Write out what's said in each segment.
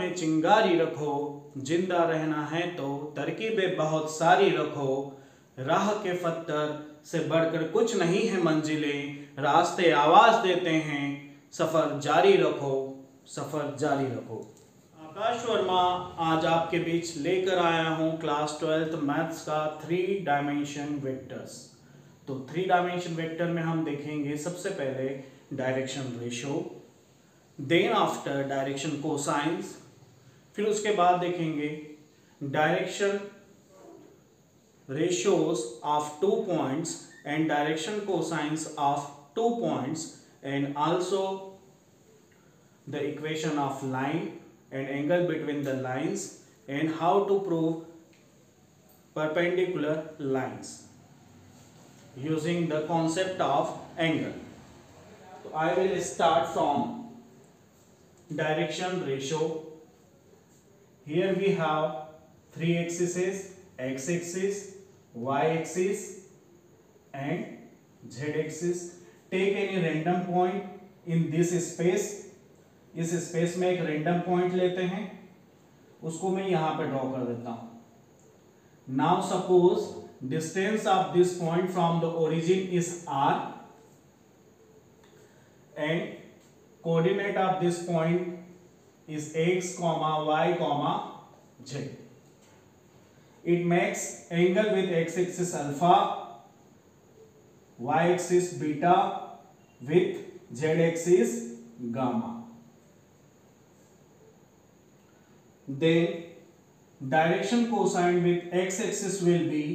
में चिंगारी रखो, जिंदा रहना है तो तरकीबें बहुत सारी रखो, राह के पत्थर से बढ़कर कुछ नहीं है मंजिलें, रास्ते आवाज देते हैं, सफर जारी रखो, सफर जारी रखो। आकाश वर्मा आज आपके बीच लेकर आया हूं क्लास 12th मैथ्स का 3 डायमेंशन वेक्टर्स। तो 3 डायमेंशन वेक्टर में हम देखेंगे सबसे पहले direction ratio, then after direction cosines, फिर उसके बाद देखेंगे direction ratios of 2 points and direction cosines of 2 points, and also the equation of line and angle between the lines, and how to prove perpendicular lines using the concept of angle. So I will start from direction ratio. Here we have 3 axes, x axis, y axis and z axis. Take any random point in this space. इस space में एक random point लेते हैं, उसको मैं यहां पे draw कर देता हूं। Now suppose distance of this point from the origin is r and coordinate of this point is x, y, z. It makes angle with x-axis alpha, y-axis beta, with z-axis gamma. Then direction cosine with x-axis will be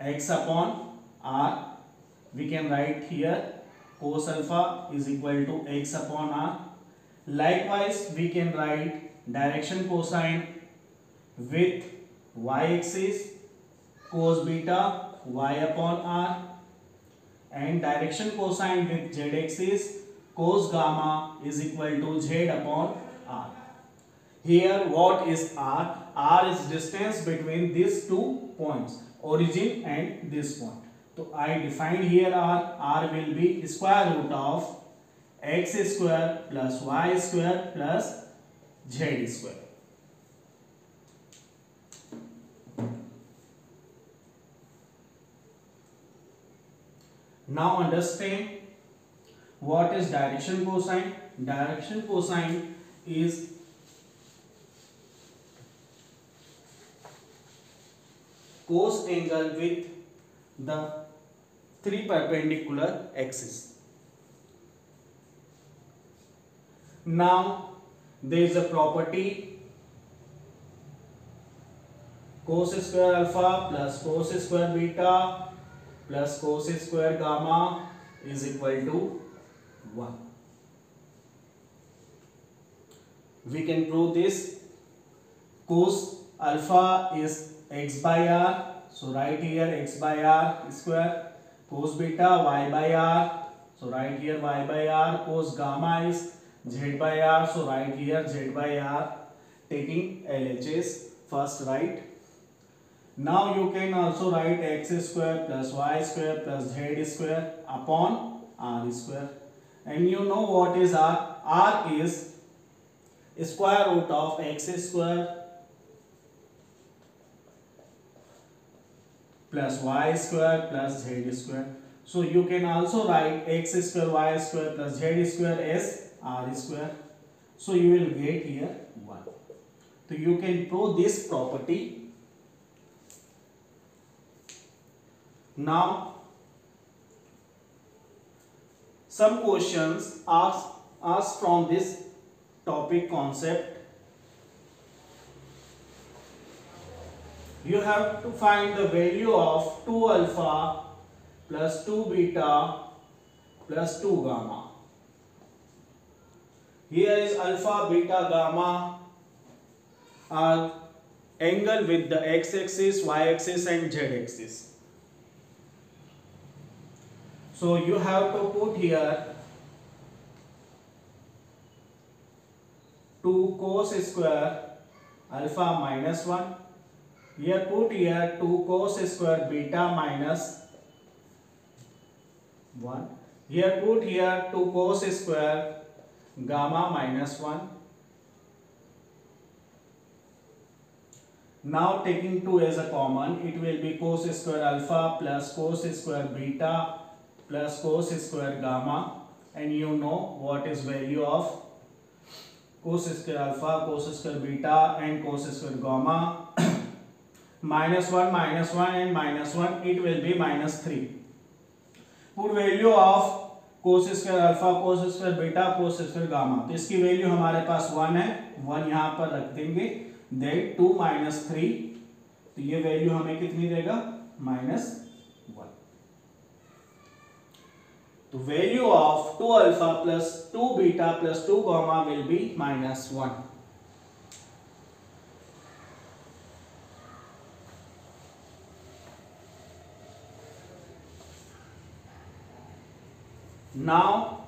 x upon r. We can write here cos alpha is equal to x upon r. Likewise we can write direction cosine with y-axis cos beta y upon r, and direction cosine with z-axis cos gamma is equal to z upon r. Here what is r? R is distance between these 2 points, origin and this point. So I define here r will be square root of x square plus y square plus z square. Now understand what is direction cosine. Direction cosine is cos angle with the 3 perpendicular axes. Now there is a property cos square alpha plus cos square beta plus cos square gamma is equal to 1. We can prove this. Cos alpha is x by r, so write here x by r square. Cos beta y by r, so write here y by r. Cos gamma is z by r, so write here z by r. Taking LHS first, write. Now you can also write x square plus y square plus z square upon r square, and you know what is r? R is square root of x square plus y square plus z square. So you can also write x square y square plus z square as r square. So you will get here 1. So you can prove this property. Now some questions asked from this topic concept. You have to find the value of 2 alpha plus 2 beta plus 2 gamma. Here is alpha, beta, gamma are angle with the x-axis, y-axis and z-axis. So you have to put here 2 cos square alpha minus 1. Here put here 2 cos square beta minus 1. Here put here 2 cos square gamma minus 1. Now taking 2 as a common, it will be cos square alpha plus cos square beta plus cos square gamma, and you know what is value of cos square alpha, cos square beta and cos square gamma. minus 1 and minus 1, it will be minus 3. Put value of cos square alpha, cos square beta, cos square gamma. तो इसकी value हमारे पास 1 है, 1 यहाँ पर रख देंगे. Then 2 minus 3, तो ये वैल्यू हमें कितनी देगा? -1. तो value of 2 alpha plus 2 beta plus 2 gamma will be -1. Now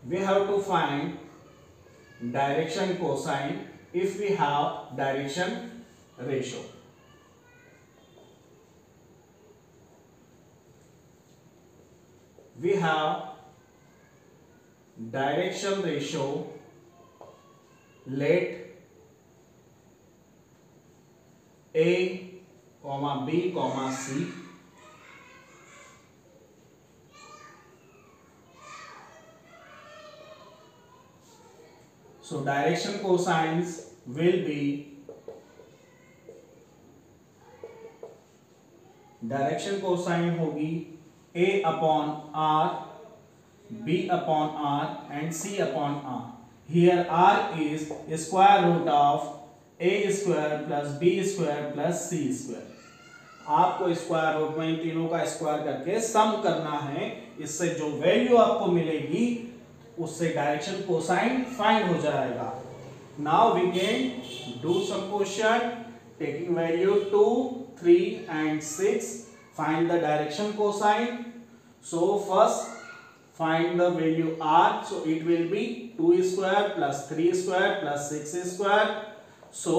we have to find direction cosine if we have direction ratio. We have direction ratio, let A, B, C. So direction cosines will be direction cosine होगी A upon R, B upon R and C upon R. Here R is square root of A square plus B square plus C square. आपको square root में इन तीनों का square करके सम करना है. इससे जो वैल्यू आपको मिलेगी उससे डायरेक्शन कोसाइन फाइंड हो जाएगा. Now we can do some question taking value 2, 3 and 6. Find the direction cosine. So first find the value R. So it will be 2 square plus 3 square plus 6 square. So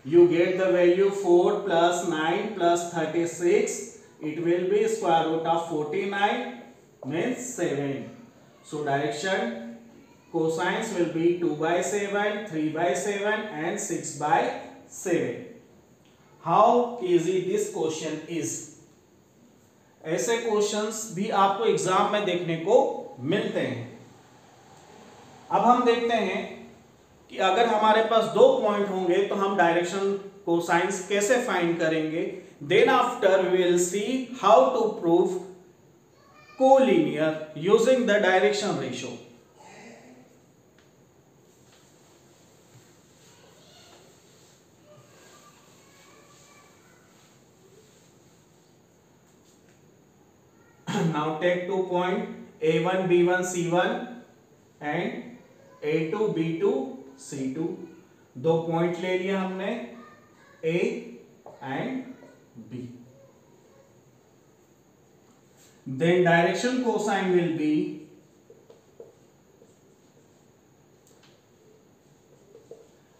you get the value 4 plus 9 plus 36. It will be square root of 49 means 7. So direction cosines will be 2 by 7, 3 by 7 and 6 by 7. How easy this question is. ऐसे questions भी आपको exam में देखने को मिलते हैं. अब हम देखते हैं कि अगर हमारे पास 2 पॉइंट होंगे तो हम डायरेक्शन कोसाइंस कैसे फाइंड करेंगे. Then after we will see how to prove collinear using the direction ratio. Now take 2 point A1, B1, C1 and A2, B2, C2. 2 point ले लिया हमने A and B. Then direction cosine will be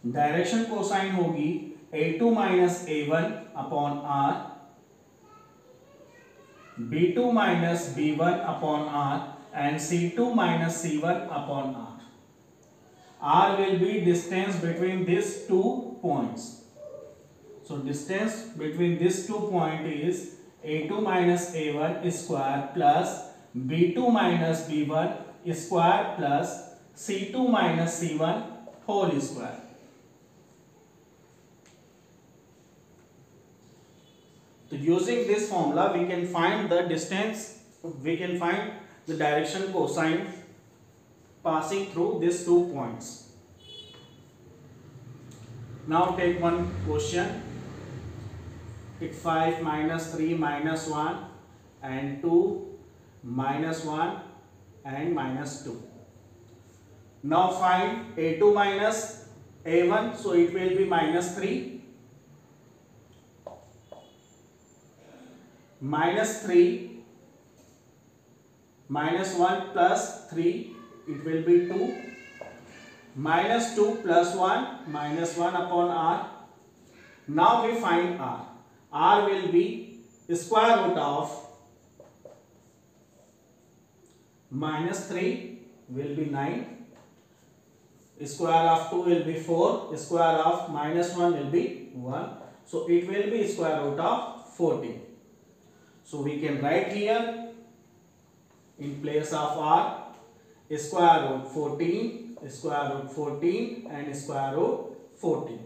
direction cosine होगी A2 minus A1 upon R, B2 minus B1 upon R and C2 minus C1 upon R. R will be distance between these 2 points. So distance between these 2 points is A2 minus A1 square plus B2 minus B1 square plus C2 minus C1 whole square. So using this formula we can find the distance, we can find the direction cosine passing through these 2 points. Now take one question. It 5 minus 3 minus 1 and 2 minus 1 and minus 2. Now find A2 minus A1, so it will be minus 3. Minus 3 minus 1 plus 3, it will be 2. -2 + 1 -1 upon r. Now we find r. R will be square root of -3 will be 9, square of 2 will be 4, square of -1 will be 1. So it will be square root of 14. So we can write here in place of r square root 14, square root 14 and square root 14.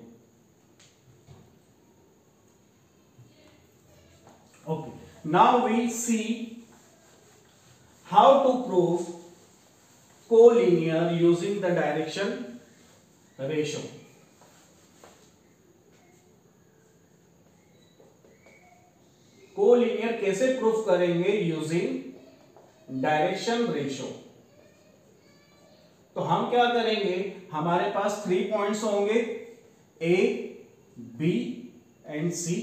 Okay. Now we see how to prove collinear using the direction ratio. Collinear कैसे proof करेंगे using direction ratio. तो हम क्या करेंगे, हमारे पास 3 points होंगे ए, B and सी।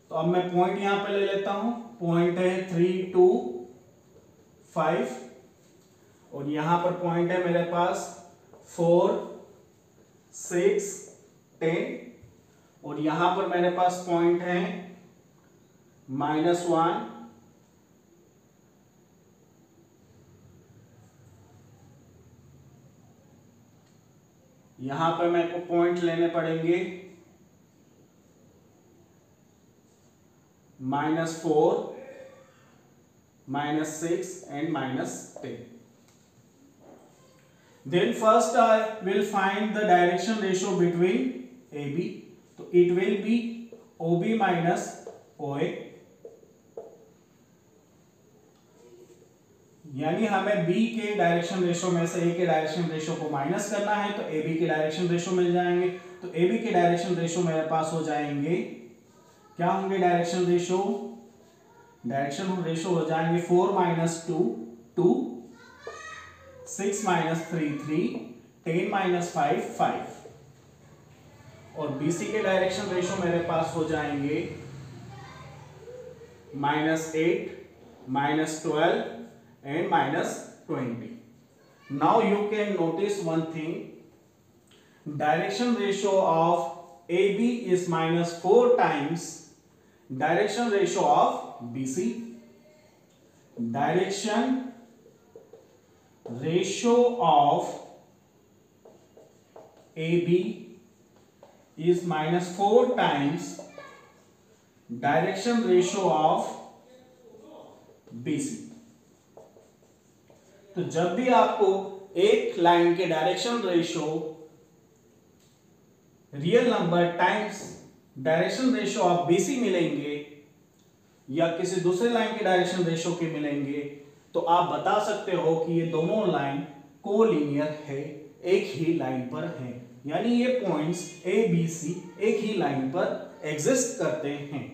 तो अब मैं पॉइंट यहां पे ले लेता हूं। पॉइंट है 3, 2, 5 और यहां पर पॉइंट है मेरे पास 4, 6, 10 और यहां पर मेरे पास पॉइंट है -1, यहां पर मेरे को पॉइंट लेने पड़ेंगे -4, -6 and -10. Then first I will find the direction ratio between AB. तो it will be OB minus OA, यानी हमें B के डायरेक्शन रेशियो में से A के डायरेक्शन रेशियो को माइनस करना है तो AB के डायरेक्शन रेशियो मिल जाएंगे। तो AB के डायरेक्शन रेशियो मेरे पास हो जाएंगे, क्या होंगे डायरेक्शन रेशियो? डायरेक्शन रेशियो हो जाएंगे 4 - 2 2, 6 - 3 3, 10 - 5 5 और BC के डायरेक्शन रेशियो मेरे पास हो जाएंगे -8, -12 and -20. Now you can notice one thing. Direction ratio of AB is -4 times direction ratio of BC. Direction ratio of AB is -4 times direction ratio of BC. तो जब भी आपको एक लाइन के direction ratio real number times direction ratio of BC मिलेंगे या किसी दूसरे लाइन के डायरेक्शन रेशियो के मिलेंगे तो आप बता सकते हो कि ये दोनों लाइन कोलिनियर है, एक ही लाइन पर है, यानी ये पॉइंट्स A, B, C एक ही लाइन पर एग्जिस्ट करते हैं।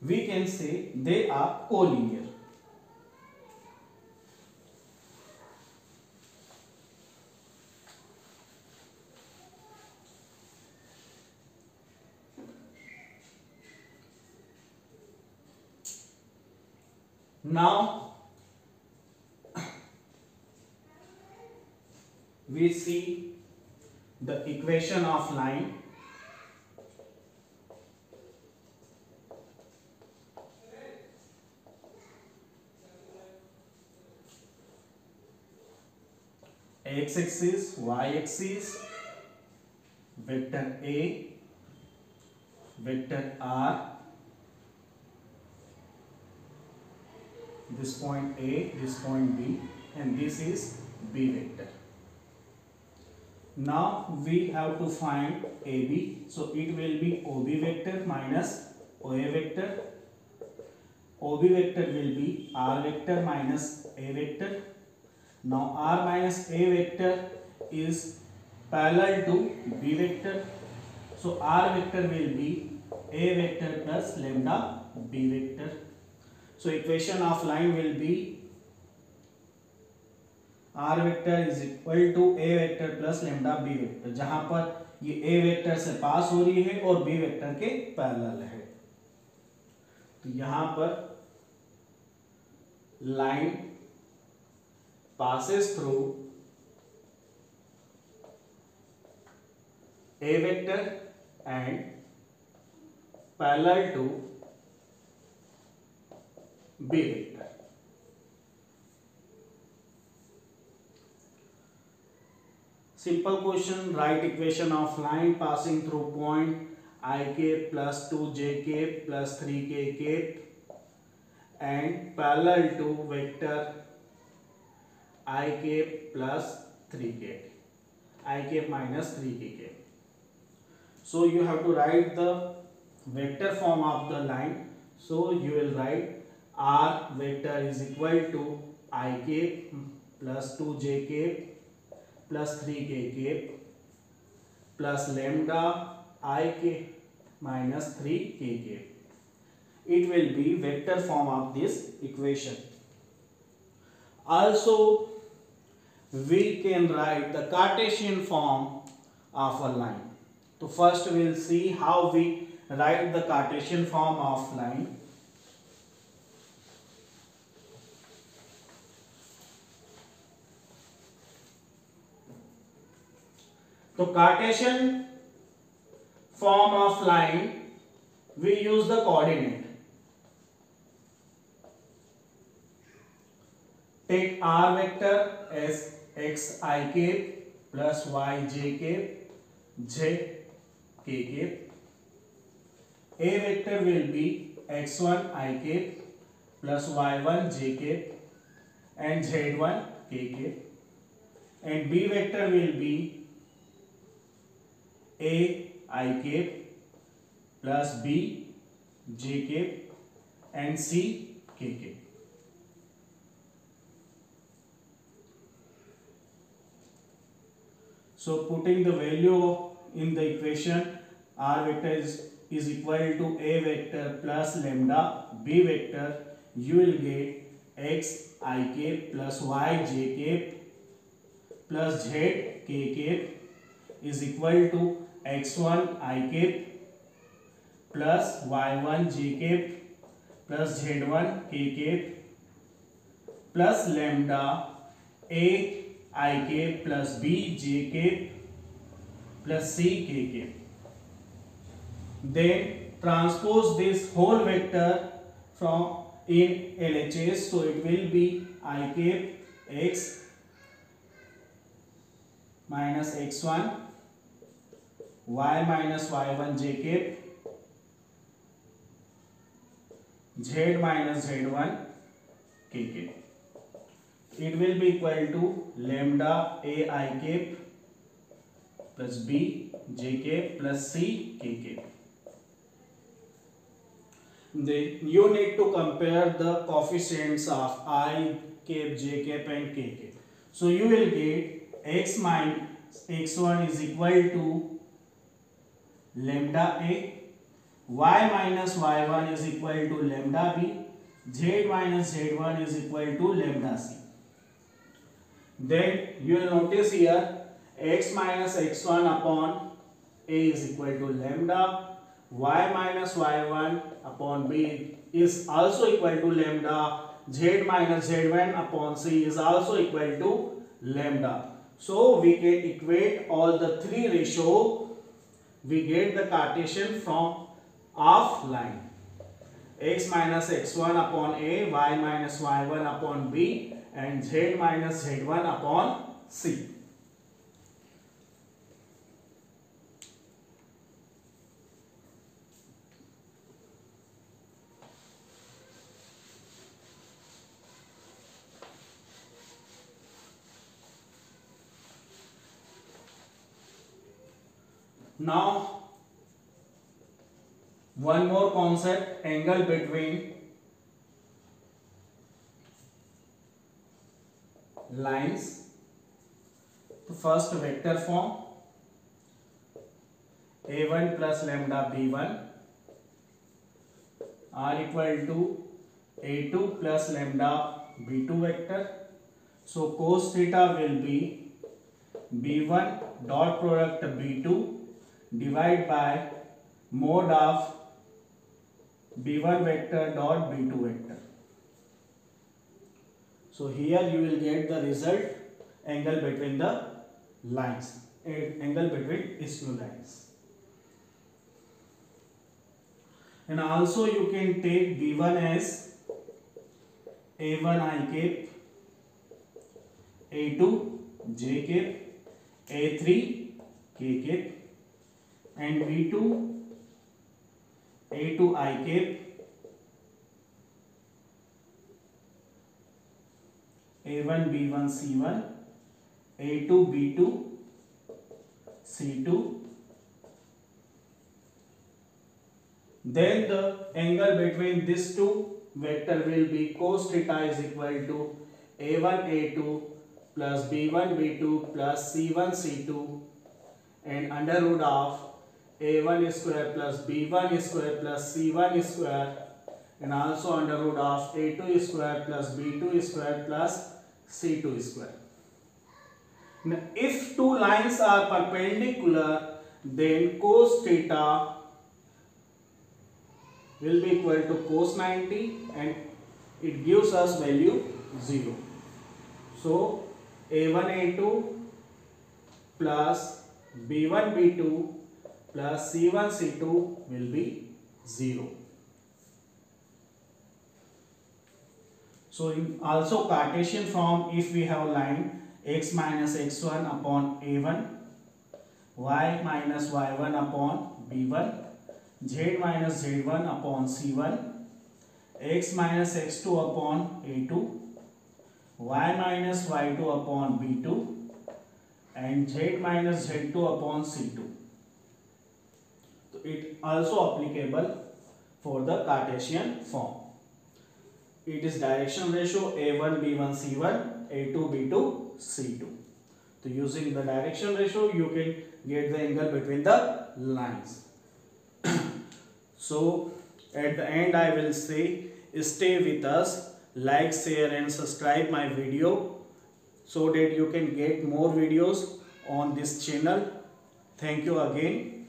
We can say they are collinear. Now we see the equation of line. X-axis, Y-axis, vector A, vector R, this point A, this point B, and this is B vector. Now we have to find AB, so it will be OB vector minus OA vector. OB vector will be R vector minus A vector. Now R minus A vector is parallel to B vector, so R vector will be A vector plus lambda B vector. So equation of line will be R vector is equal to A vector plus lambda B vector, जहां पर ये A vector से पास हो रही है और B vector के parallel है। तो यहां पर line passes through A vector and parallel to B vector. Simple question, write equation of line passing through point I cap plus 2j cap plus 3k cap and parallel to vector I cap plus 3k, I cap minus 3k cap. So you have to write the vector form of the line. So you will write R vector is equal to I cap plus 2j cap plus 3k cap plus lambda I cap minus 3k cap. It will be vector form of this equation. Also, we can write the Cartesian form of a line. So first we will see how we write the Cartesian form of line. So Cartesian form of line, we use the coordinate. Take R vector as xi cap plus yj cap j k cap. A vector will be x1 I cap plus y1 j cap and z1 k cap. And B vector will be A I cap plus B j cap and C k cap. So putting the value in the equation, R vector is equal to A vector plus lambda B vector, you will get x I cap plus y j cap plus z k cap is equal to x1 I cap plus y1 j cap plus z1 k cap plus lambda A I cap plus B j cap plus C k cap. Then transpose this whole vector from in LHS, so it will be I cap x minus x1 y minus y1 j cap z minus z1 k cap. It will be equal to lambda A I cap plus B j cap plus C k cap. Then you need to compare the coefficients of I cap, j cap and k cap. So you will get x minus x1 is equal to lambda A, y minus y1 is equal to lambda B, z minus z1 is equal to lambda C. Then you will notice here x minus x1 upon A is equal to lambda, y minus y1 upon B is also equal to lambda, z minus z1 upon C is also equal to lambda. So we can equate all the three ratio, we get the Cartesian form of line. X minus x1 upon A, y minus y1 upon B and z minus z1 upon C. Now one more concept, angle between lines. The first vector form a1 plus lambda b1 are equal to a2 plus lambda b2 vector. So cos theta will be b1 dot product b2 divided by mod of b1 vector dot b2 vector. So here you will get the result, angle between the lines. angle between these two lines. And also you can take B1 as A1 I cap, A2 J cap, A3 K cap, and B2 A2 I cap, A1 B1 C1, A2 B2 C2. Then the angle between these two vector will be cos theta is equal to A1 A2 plus B1 B2 plus C1 C2 and under root of A1 square plus B1 square plus C1 square and also under root of A2 square plus B2 square plus C2 square. Now, if two lines are perpendicular, then cos theta will be equal to cos 90 and it gives us value 0. So A1 A2 plus B1 B2 plus C1 C2 will be 0. So in also Cartesian form, if we have line x minus x1 upon A1, y minus y1 upon B1, z minus z1 upon C1, x minus x2 upon A2, y minus y2 upon B2 and z minus z2 upon C2. So it also applicable for the Cartesian form. It is direction ratio A1 B1 C1, A2 B2 C2. So using the direction ratio you can get the angle between the lines. So at the end I will say stay with us, like, share and subscribe my video so that you can get more videos on this channel. Thank you again.